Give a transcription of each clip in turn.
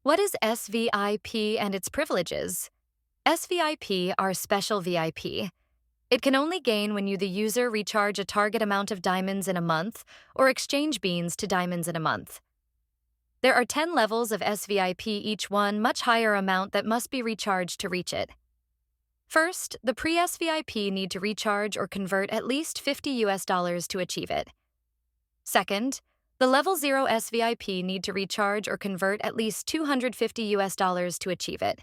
What is SVIP and its privileges? SVIP are special VIP. It can only gain when you, the user, recharge a target amount of diamonds in a month or exchange beans to diamonds in a month. There are 10 levels of SVIP, each one much higher amount that must be recharged to reach it. First, the pre-SVIP need to recharge or convert at least $50 to achieve it. Second, the level 0 SVIP need to recharge or convert at least $250 to achieve it.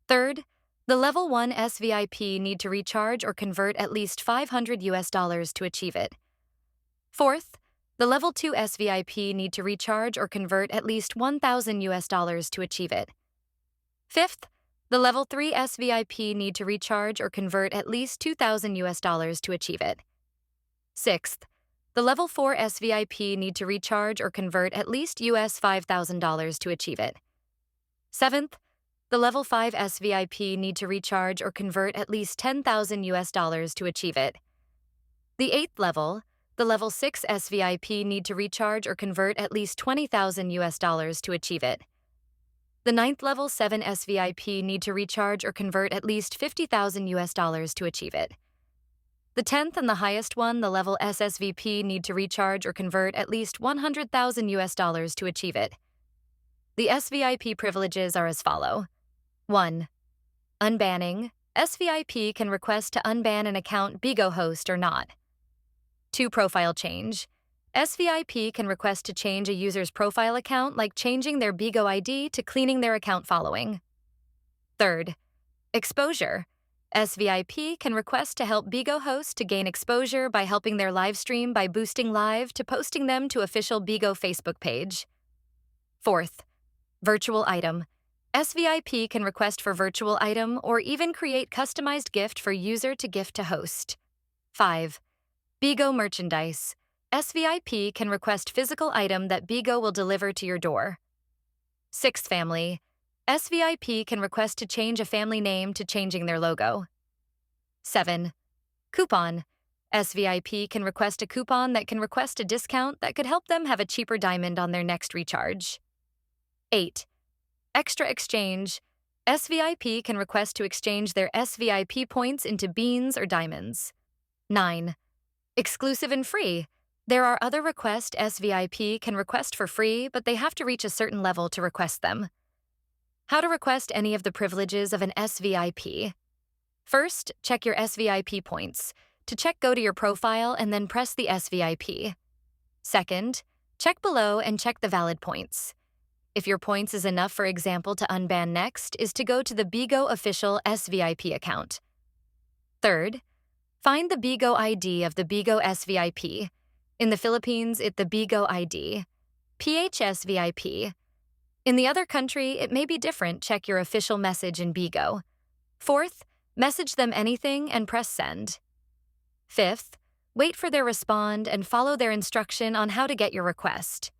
Third, the level 1 SVIP need to recharge or convert at least $500 to achieve it. Fourth, the level 2 SVIP need to recharge or convert at least $1,000 to achieve it. Fifth, the level 3 SVIP need to recharge or convert at least $2,000 to achieve it. Sixth, the level 4 SVIP need to recharge or convert at least $5,000 to achieve it. Seventh, the level 5 SVIP need to recharge or convert at least $10,000 to achieve it. The eighth level, the level 6 SVIP need to recharge or convert at least $20,000 to achieve it. The ninth level 7 SVIP need to recharge or convert at least $50,000 to achieve it. The 10th and the highest one, the level SSVP, need to recharge or convert at least $100,000 to achieve it. The SVIP privileges are as follow. 1. Unbanning. SVIP can request to unban an account BIGO host or not. 2. Profile change. SVIP can request to change a user's profile account, like changing their BIGO ID to cleaning their account following. Third, exposure. SVIP can request to help BIGO hosts to gain exposure by helping their live stream by boosting live to posting them to official BIGO Facebook page. Fourth, virtual item. SVIP can request for virtual item or even create customized gift for user to gift to host. 5. BIGO merchandise. SVIP can request physical item that BIGO will deliver to your door. 6. Family. SVIP can request to change a family name to changing their logo. 7. Coupon. SVIP can request a coupon that can request a discount that could help them have a cheaper diamond on their next recharge. 8. Extra exchange. SVIP can request to exchange their SVIP points into beans or diamonds. 9. Exclusive and free. There are other requests SVIP can request for free, but they have to reach a certain level to request them. How to request any of the privileges of an SVIP. First, check your SVIP points. To check, go to your profile and then press the SVIP. Second, check below and check the valid points. If your points is enough, for example, to unban, next is to go to the BIGO official SVIP account. Third, find the BIGO ID of the BIGO SVIP. In the Philippines, it's the BIGO ID. PHSVIP. In the other country, it may be different. Check your official message in BIGO. Fourth, message them anything and press send. Fifth, wait for their respond and follow their instruction on how to get your request.